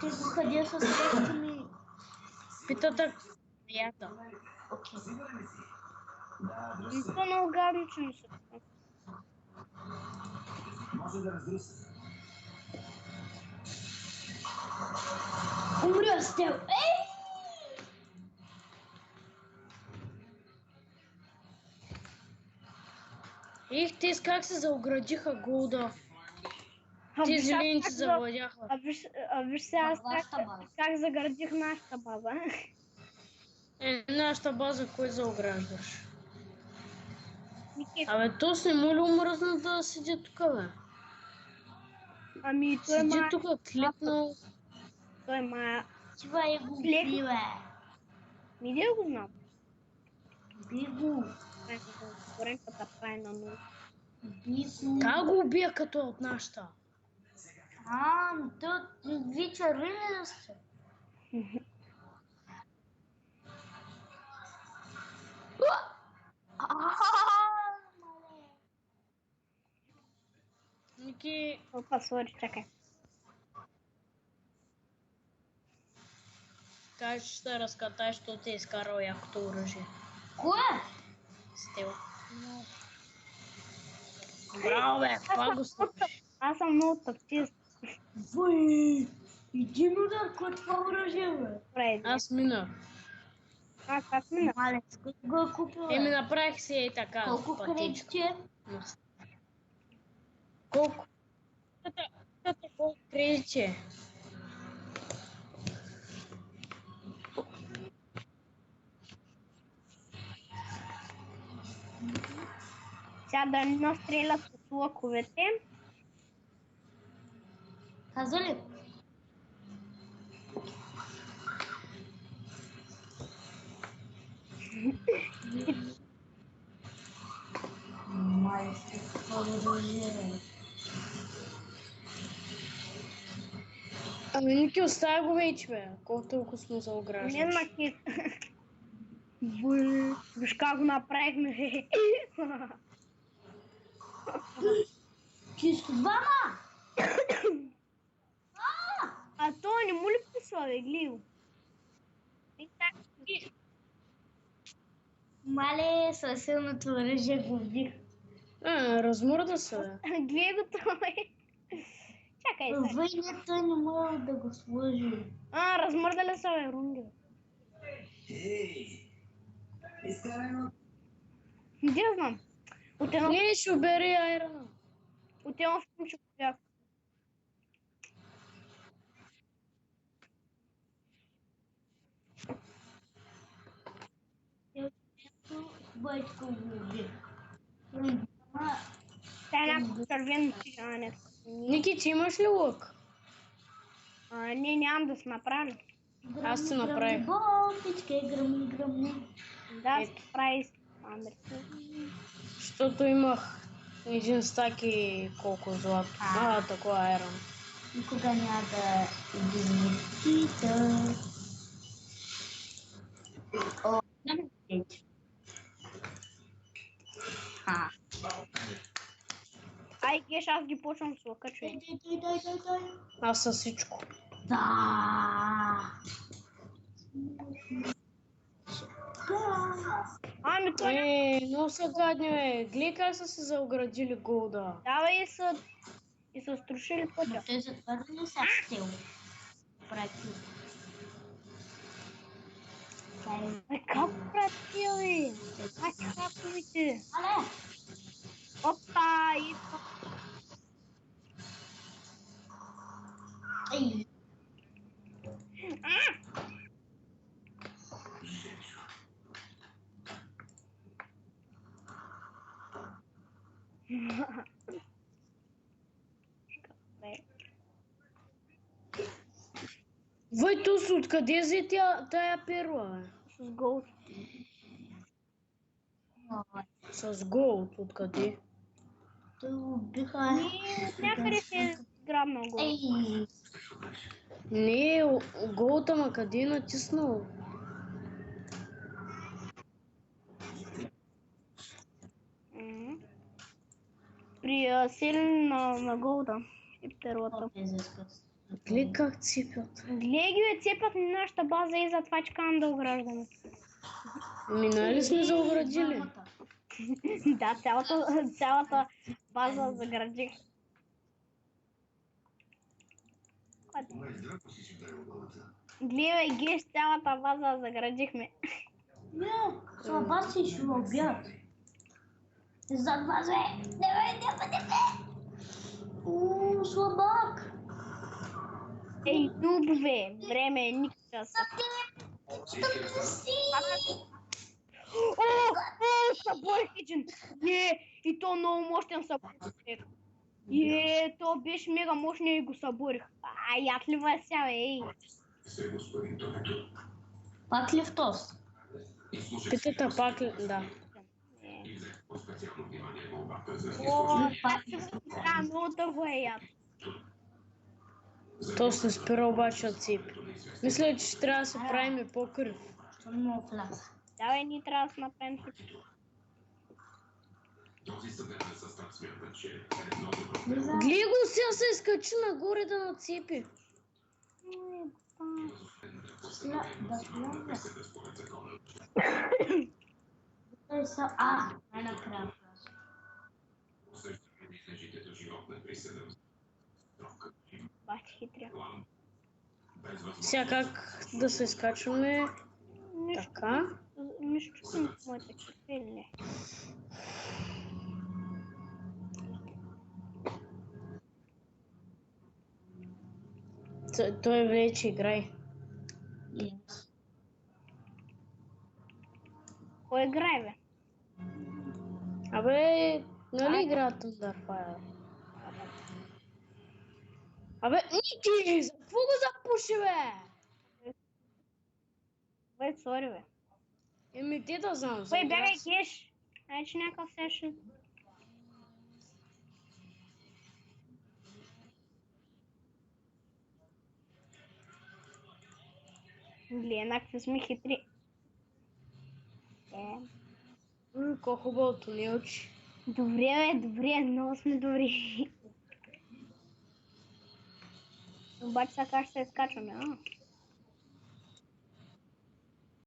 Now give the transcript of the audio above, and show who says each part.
Speaker 1: Ти го къде с текста ми?
Speaker 2: Питата приятел.
Speaker 1: Окей.
Speaker 3: Това много гадно, че не се.
Speaker 4: Може да разруса.
Speaker 1: Умря с теб.
Speaker 2: Их, те как се заоградиха Голда. Те зелените завладяха.
Speaker 3: Виж сега как заградих нашата база.
Speaker 2: Нашата база, кой заограждаш?
Speaker 3: Ники,
Speaker 2: Абе, то с не му ли омръзна да седи тук, бе?
Speaker 3: ами той
Speaker 2: Седи
Speaker 3: ма...
Speaker 2: тук, клепнал.
Speaker 3: Той ма...
Speaker 1: Това е го би, бе.
Speaker 3: Ми да го знам.
Speaker 1: Би го.
Speaker 3: Коренката прави на нула.
Speaker 1: Би го.
Speaker 2: Как го убия като е от нашата?
Speaker 1: То ви червили да сте.
Speaker 2: Ники,
Speaker 3: Опа, сори, чакай.
Speaker 2: кажи, че ще разкатай, що ти е изкарал якото оръжие.
Speaker 1: Кое?
Speaker 2: Стел. Браво, бе, това го слушаш.
Speaker 3: Аз съм много тактист.
Speaker 1: Вой! Един удар, кой това оръжие, бе?
Speaker 3: Добре,
Speaker 2: Аз минах.
Speaker 3: аз мина.
Speaker 1: Мале, с който го е купил, бе?
Speaker 2: Еми направих си и така.
Speaker 1: Колко
Speaker 2: пътечка.
Speaker 1: кредити е?
Speaker 2: Колко? Колко кредити е?
Speaker 3: Сега да не настрелят с лъковете.
Speaker 1: Каза ли? Май, какво оръжие, бе?
Speaker 2: Ами Ники, оставя го вече, бе. Колко толкова сме
Speaker 3: Не
Speaker 2: заограждаш.
Speaker 3: на хит. Виж как го направихме.
Speaker 1: Чисто двама!
Speaker 3: А той не му ли писва, бе, глио? И така.
Speaker 1: Мале, със силното оръжие го убих.
Speaker 2: Размърда се, бе.
Speaker 3: Гледай го това, бе. Чакай сега.
Speaker 1: Въйне той не мога да го сложи.
Speaker 3: Размърдали са, бе, рунги.
Speaker 4: Ей! Изкарай едно.
Speaker 3: Где знам? От едно
Speaker 2: Не, ще обери айрона.
Speaker 3: филмче го бях.
Speaker 1: Бъдко го убих.
Speaker 3: Тя е някакво червено цигане.
Speaker 2: Ники, ти имаш ли лък?
Speaker 3: Не, нямам да се направи.
Speaker 2: Аз се направих.
Speaker 1: Бомбички, гръмни.
Speaker 3: Да, се прави Андерс.
Speaker 2: Защото имах един стак и колко злато. Такова айрон.
Speaker 1: Никога няма да изместите. О, не вече.
Speaker 3: Ай, геш, аз ги почвам с лъка, човек.
Speaker 1: Дай.
Speaker 2: Аз със всичко.
Speaker 1: Да.
Speaker 3: Ами той
Speaker 2: Много са гадни, бе. Гледай как са се заоградили Голда.
Speaker 3: дава и са струшили пътя.
Speaker 1: Те затова да не са стил. Проекти.
Speaker 3: Как пратили? Ай, хаповите.
Speaker 1: Але!
Speaker 3: Опа, и
Speaker 1: Ей!
Speaker 2: Вой, Тус, откъде взе тая перла, бе?
Speaker 3: с голд.
Speaker 2: С голд, откъде?
Speaker 1: Той убиха.
Speaker 3: Някъде се грабнал голд.
Speaker 1: Ей!
Speaker 2: Не, голд, ама къде е натиснал?
Speaker 3: При селен на голда и перлата.
Speaker 1: Какво изискат?
Speaker 2: Гледай как цепят.
Speaker 3: Гледай ги цепят на нашата база и затова чекам да ограждаме.
Speaker 2: Минали сме заоградили.
Speaker 3: Да, цялата база заградих. Гледай, геш, цялата база заградихме.
Speaker 1: Не, слаба си ще обяд. Зад вас, бе! Не бъдете! Слабак!
Speaker 3: Ей, дубове, време е никакъв са. О, съборих един! И то много мощен съборих. То беше мега мощния и го съборих. Ятлива е сега, ей.
Speaker 1: Пак ли в тост?
Speaker 2: Питата пак ли? Да.
Speaker 3: Пак много тъго е яд.
Speaker 2: Тост не спира обаче от цепи. Мисля, че ще трябва да се правим и по-крив.
Speaker 1: Що не мога вляза?
Speaker 3: Давай, ние трябва да се направим хитро.
Speaker 2: Гледай го, сега се изкачи нагоре да нацепи.
Speaker 1: Най-накрая.
Speaker 3: Бати хитря.
Speaker 2: Сега как да се изкачваме? Така.
Speaker 3: Нищо не моите кафели.
Speaker 2: Той вече играй.
Speaker 3: Кой играе, бе?
Speaker 2: Абе, нали играта Starfire? Абе, Ники, какво го запуши, бе?
Speaker 3: Бе, сори, бе.
Speaker 2: Еми, те да знам.
Speaker 3: Бе, бягай кеш. Че някакъв сешен. Еднакви сме хитри.
Speaker 2: Колко хубаво тунелче.
Speaker 3: Добре, бе, добре, много сме добри. Обаче сега ще се изкачваме,